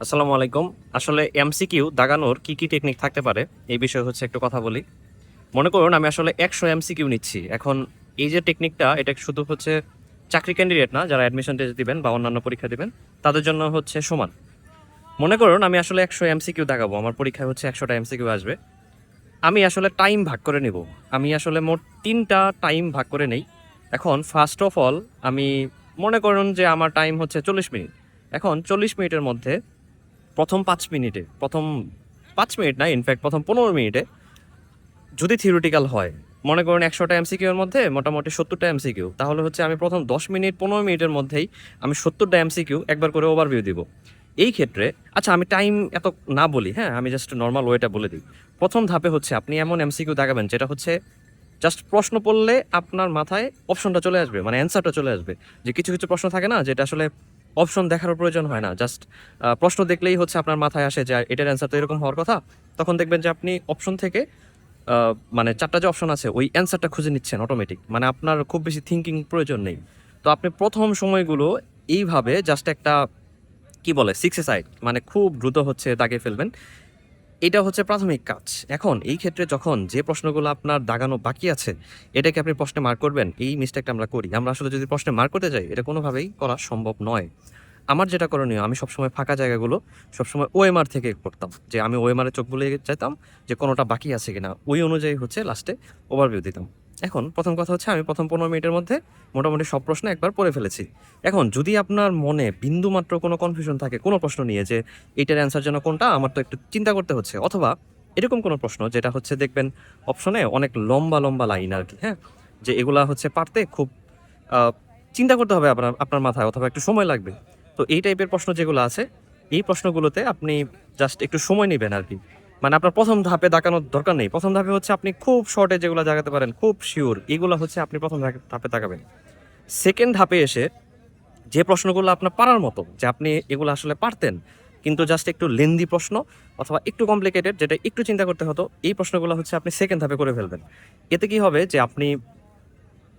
আসসালামু আলাইকুম। আসলে এমসিকিউ দাগানোর কি টেকনিক থাকতে পারে, এই বিষয়ে হচ্ছে একটু কথা বলি। মনে করুন আমি আসলে ১০০ এমসিকিউ নিচ্ছি। এখন এই যে টেকনিকটা, এটা শুধু হচ্ছে চাকরি ক্যান্ডিডেট না, যারা অ্যাডমিশন টেস্ট দিবেন বা অন্যান্য পরীক্ষা দিবেন, তাদের জন্য হচ্ছে সমান। মনে করুন আমি আসলে ১০০ এমসিকিউ দাগাবো। আমার পরীক্ষায় হচ্ছে ১০০টা এমসিকিউ আসবে। আমি আসলে টাইম ভাগ করে নিব। আমি আসলে মোট ৩ টা টাইম ভাগ করে নেই। এখন ফার্স্ট অফ অল আমি মনে করুন যে আমার টাইম হচ্ছে ৪০ মিনিট। এখন ৪০ মিনিটের মধ্যে প্রথম ৫ মিনিট না, ইনফ্যাক্ট প্রথম ১৫ মিনিটে যদি থিওরিটিক্যাল হয়, মনে করুন ১০০টা এমসিকিউ এর মধ্যে মোটামুটি ৭০টা এমসিকিউ, তাহলে হচ্ছে আমি প্রথম ১০ মিনিট ১৫ মিনিটের মধ্যেই আমি ৭০টা এমসিকিউ একবার করে ওভারভিউ দিব। এই ক্ষেত্রে আচ্ছা আমি টাইম এত না বলি, হ্যাঁ? আমি জাস্ট নরমাল ওয়েটা বলে দিই। প্রথম ধাপে হচ্ছে আপনি এমন এমসিকিউ দাগাবেন যেটা হচ্ছে জাস্ট প্রশ্ন পড়লে আপনার মাথায় অপশনটা চলে আসবে, মানে অ্যান্সারটা চলে আসবে। যে কিছু প্রশ্ন থাকে না যেটা আসলে অপশন দেখারও প্রয়োজন হয় না। জাস্ট প্রশ্ন দেখলেই হচ্ছে আপনার মাথায় আসে যে এটার অ্যান্সার তো এরকম হওয়ার কথা। তখন দেখবেন যে আপনি অপশন থেকে মানে ৪ টা যে অপশন আছে ওই অ্যান্সারটা খুঁজে নিচ্ছেন অটোমেটিক। মানে আপনার খুব বেশি থিংকিং প্রয়োজন নেই। তো আপনি প্রথম সময়গুলো এইভাবে জাস্ট একটা কি বলে 6 এ সাইড মানে খুব দ্রুত হচ্ছে দাগিয়ে ফেলবেন। এটা হচ্ছে প্রাথমিক কাজ। এখন এই ক্ষেত্রে যখন যে প্রশ্নগুলো আপনার দাগানো বাকি আছে, এটাকে আপনি প্রশ্নে মার্ক করবেন, এই মিস্টেকটা আমরা করি। আমরা আসলে যদি প্রশ্নে মার্ক করতে যাই, এটা কোনোভাবেই করা সম্ভব নয়। আমার যেটা করণীয়, আমি সবসময় ফাঁকা জায়গাগুলো সবসময় ওএমআর থেকে করতাম। যে আমি ওএমআর এ চোখ বুলিয়ে যেতাম যে কোনোটা বাকি আছে কিনা। ওই অনুযায়ী হচ্ছে লাস্টে ওভারভিউ দিতাম। এখন প্রথম কথা হচ্ছে আমি প্রথম ১৫ মিনিটের মধ্যে মোটামুটি সব প্রশ্ন একবার পড়ে ফেলেছি। এখন যদি আপনার মনে বিন্দুমাত্র কোনো কনফিউশন থাকে কোনো প্রশ্ন নিয়ে যে এইটার অ্যান্সার যেন কোনটা, আমার তো একটু চিন্তা করতে হচ্ছে, অথবা এরকম কোনো প্রশ্ন যেটা হচ্ছে দেখবেন অপশনে অনেক লম্বা লাইন আরকি, হ্যাঁ? যে এগুলা হচ্ছে পারতে খুব আ চিন্তা করতে হবে আপনার আপনার মাথায়, অথবা একটু সময় লাগবে। তো এই টাইপের প্রশ্ন যেগুলো আছে, এই প্রশ্নগুলোতে আপনি জাস্ট একটু সময় নিবেন আরকি। মানে আপনার ১ম ধাপে তাকানোর দরকার নেই। ১ম ধাপে হচ্ছে আপনি খুব শর্টে যেগুলা দাগাতে পারেন, খুব সিউর এগুলা হচ্ছে আপনি ১ম ধাপে তাকাবেন। 2nd ধাপে এসে যে প্রশ্নগুলো আপনার পারার মতো, যে আপনি এগুলো আসলে পারতেন, কিন্তু জাস্ট একটু লেন্দি প্রশ্ন অথবা একটু কমপ্লিকেটেড, যেটা একটু চিন্তা করতে হতো, এই প্রশ্নগুলো হচ্ছে আপনি 2nd ধাপে করে ফেলবেন। এতে কি হবে যে আপনি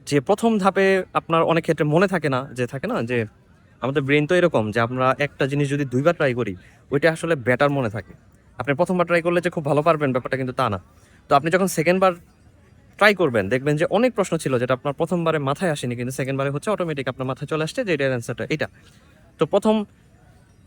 যে ১ম ধাপে আপনার অনেক ক্ষেত্রে মনে থাকে না, যে থাকে না যে আমাদের ব্রেইন তো এরকম যে আমরা একটা জিনিস যদি ২ বার ট্রাই করি, ওইটা আসলে বেটার মনে থাকে। আপনি ১ম বার ট্রাই করলে যে খুব ভালো পারবেন ব্যাপারটা কিন্তু তা না। তো আপনি যখন 2nd বার ট্রাই করবেন, দেখবেন যে অনেক প্রশ্ন ছিল যেটা আপনার ১ম বারে মাথায় আসেনি, কিন্তু 2nd বারে হচ্ছে অটোমেটিক আপনার মাথায় চলে আসছে যে এটার অ্যান্সারটা এটা। তো প্রথম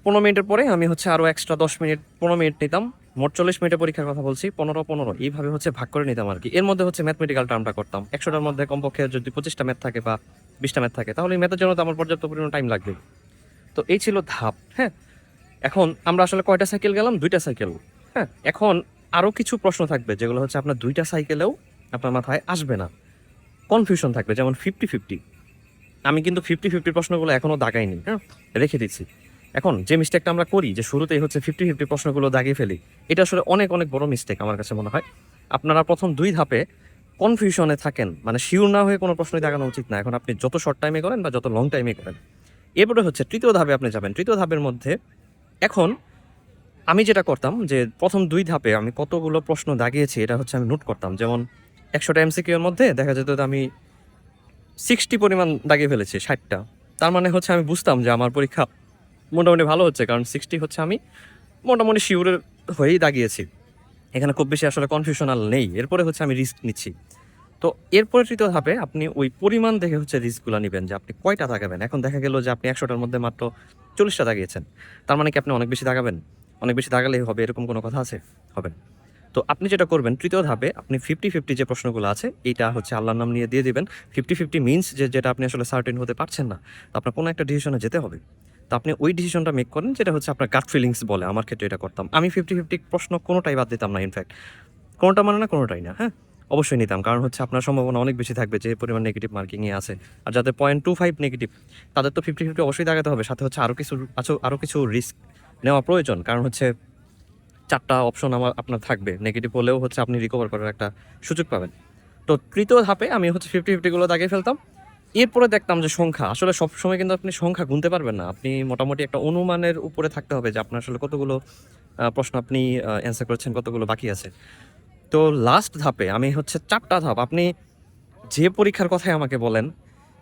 ১৫ মিনিটের পরে আমি হচ্ছে আরো এক্সট্রা ১০ মিনিট ১৫ মিনিট নিতাম। মোট ৪০ মিনিটের পরীক্ষার কথা বলছি। ১৫ এইভাবে হচ্ছে ভাগ করে নিতাম আরকি। এর মধ্যে হচ্ছে ম্যাথমেটিক্যাল টার্মটা করতাম। ১০০ টার মধ্যে কমপক্ষে যদি ২৫ টা ম্যাথ থাকে বা ২০ টা ম্যাথ থাকে, তাহলে এই ম্যাথের জন্য তো আমার পর্যাপ্ত পরিমাণ টাইম লাগবে। তো এই ছিল ধাপ, হ্যাঁ? এখন আমরা আসলে কয়টা সাইকেল গেলাম? ২ টা সাইকেল, হ্যাঁ? এখন আরো কিছু প্রশ্ন থাকবে যেগুলো হচ্ছে আপনার ২ টা সাইকেলেও আপনার মাথায় আসবে না। কনফিউশন থাকবে, যেমন 50-50। আমি কিন্তু 50-50 প্রশ্নগুলো এখনো দাগাইনি, হ্যাঁ? রেখে দিচ্ছি। এখন যে মিস্টেকটা আমরা করি যে শুরুতেই হচ্ছে 50-50 প্রশ্নগুলো দাগিয়ে ফেলি। এটা আসলে অনেক বড় মিস্টেক আমার কাছে মনে হয়। আপনারা প্রথম ২ ধাপে কনফিউশনে থাকেন। মানে সিউর না হয়ে কোনো প্রশ্নই দাগানো উচিত না। এখন আপনি যত শর্ট টাইমে করেন বা যত লং টাইমে করেন। এরপরে হচ্ছে ৩য় ধাপে আপনি যাবেন। ৩য় ধাপের মধ্যে এখন আমি যেটা করতাম যে প্রথম ২ ধাপে আমি কতগুলো প্রশ্ন দাগিয়েছি এটা হচ্ছে আমি নোট করতাম। যেমন ১০০ টা এমসিকিউ এর মধ্যে দেখা যেত যে আমি 60 পরিমাণ দাগিয়ে ফেলেছি, ৬০ টা। তার মানে হচ্ছে আমি বুঝতাম যে আমার পরীক্ষা মোটামুটি ভালো হচ্ছে। কারণ 60 হচ্ছে আমি মোটামুটি শিওরের হয়েই দাগিয়েছি। এখানে খুব বেশি আসলে কনফিউশনাল নেই। এরপরে হচ্ছে আমি রিস্ক নিচ্ছি। তো এরপরে ৩য় ধাপে আপনি ওই পরিমাণ দেখে হচ্ছে রিস্কগুলা নিবেন যে আপনি কয়টা দাগাবেন। এখন দেখা গেল যে আপনি ১০০ টার মধ্যে মাত্র ৪০ টা দাগিয়েছেন। তার মানে কি আপনি অনেক বেশি দাগাবেন? অনেক বেশি দাগালেই হবে এরকম কোনো কথা আছে? হবে না। তো আপনি যেটা করবেন ৩য় ধাপে আপনি 50-50 যে প্রশ্নগুলো আছে এইটা হচ্ছে আল্লাহর নাম নিয়ে দিয়ে দিবেন। 50-50 মিনস যে যেটা আপনি আসলে সার্টেন হতে পারছেন না। তো আপনার কোনো একটা ডিসিশনে যেতে হবে। তো আপনি ওই ডিসিশনটা মেক করেন যেটা হচ্ছে আপনার গাট ফিলিংস বলে। আমার ক্ষেত্রে এটা করতাম। আমি 50-50 প্রশ্ন কোনোটাই বাদ দিতাম না ইনফ্যাক্ট। কোনোটা মানে না কোনোটাই না, হ্যাঁ? অবশ্যই নিতাম। কারণ হচ্ছে আপনার সম্ভাবনা অনেক বেশি থাকবে যে পরিমাণ নেগেটিভ মার্কিং এ আছে। আর যাদের 0.25 নেগেটিভ, তাদের তো 50-50 অবশ্যই দাগাতে হবে। সাথে হচ্ছে আরো কিছু রিস্ক নেওয়া প্রয়োজন। কারণ হচ্ছে ৪ টা অপশন আপনার থাকবে। নেগেটিভ হলেও হচ্ছে আপনি রিকভার করার একটা সুযোগ পাবেন। তো ৩য় ধাপে আমি হচ্ছে 50-50 গুলো দাগিয়ে ফেলতাম। এরপরে দেখতাম যে সংখ্যা, আসলে সবসময় কিন্তু আপনি সংখ্যা গুনতে পারবেন না। আপনি মোটামুটি একটা অনুমানের উপরে থাকতে হবে যে আপনার আসলে কতগুলো প্রশ্ন আপনি অ্যান্সার করেছেন, কতগুলো বাকি আছে। তো লাস্ট ধাপে আমি হচ্ছে ৪ টা ধাপ, আপনি যে পরীক্ষার কথাই আমাকে বলেন,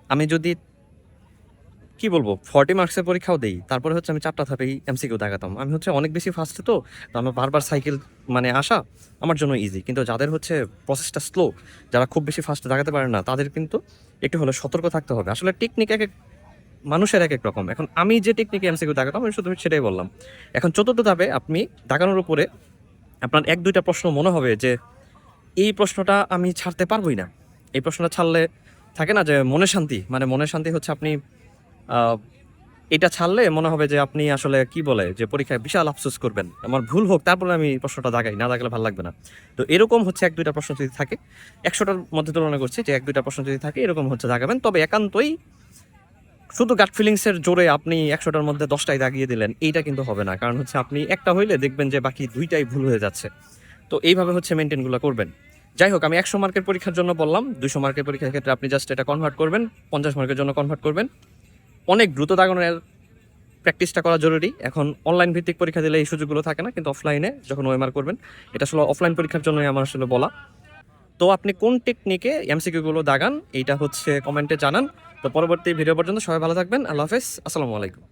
আমি যদি কি বলবো 40 মার্কসের পরীক্ষাও দেই, তারপরে হচ্ছে আমি 4টা ধাপেই এমসিকিউ দাগাতাম। আমি হচ্ছে অনেক বেশি ফাস্ট তো আমার বারবার সাইকেল মানে আসা আমার জন্য ইজি, কিন্তু যাদের হচ্ছে প্রসেসটা স্লো, যারা খুব বেশি ফাস্ট দাগাতে পারে না, তাদের কিন্তু একটু হলে সতর্ক থাকতে হবে। আসলে টেকনিক এক এক মানুষের এক এক রকম। এখন আমি যে টেকনিকে এমসিকিউ দাগাতাম আমি শুধু সেটাই বললাম। এখন 4র্থ ধাপে আপনি দাগানোর উপরে আপনার 1-2টা প্রশ্ন মনে হবে যে এই প্রশ্নটা আমি ছাড়তে পারবোই না, এই প্রশ্নটা ছাড়লে থাকে না যে মনের শান্তি, মানে মনের শান্তি হচ্ছে আপনি আহ, এটা ছাড়লে মনে হবে যে আপনি আসলে কি বলে যে পরীক্ষায় বিশাল আফসোস করবেন, আমার ভুল হোক তারপরে আমি প্রশ্নটা দাগাই, না দাগালে ভালো লাগবে না। তো এরকম হচ্ছে 1-2টা প্রশ্ন যদি থাকে, 100টার মধ্যে তুলনা করছি, যে 1-2টা প্রশ্ন যদি থাকে এরকম হচ্ছে দাগাবেন। তবে একান্তই শুধু গাট ফিলিংসের জোরে আপনি 100টার মধ্যে 10টাই দাগিয়ে দিলেন, এইটা কিন্তু হবে না। কারণ হচ্ছে আপনি একটা হইলে দেখবেন যে বাকি 2টাই ভুল হয়ে যাচ্ছে। তো এইভাবে হচ্ছে মেনটেনগুলো করবেন। যাই হোক, আমি 100 মার্কের পরীক্ষার জন্য বললাম, 200 মার্কের পরীক্ষার ক্ষেত্রে আপনি জাস্ট এটা কনভার্ট করবেন, 50 মার্কের জন্য কনভার্ট করবেন। অনেক দ্রুত দাগানোর প্র্যাকটিসটা করা জরুরি। এখন অনলাইন ভিত্তিক পরীক্ষা দিলে এই সুযোগগুলো থাকে না, কিন্তু অফলাইনে যখন ওএমআর করবেন, এটা আসলে অফলাইন পরীক্ষার জন্যই আমার আসলে বলা। তো আপনি কোন টেকনিকে এমসিকিউ গুলো দাগান এইটা হচ্ছে কমেন্টে জানান। তো পরবর্তী ভিডিও পর্যন্ত সবাই ভালো থাকবেন। আল্লাহ হাফেজ, আসসালামু আলাইকুম।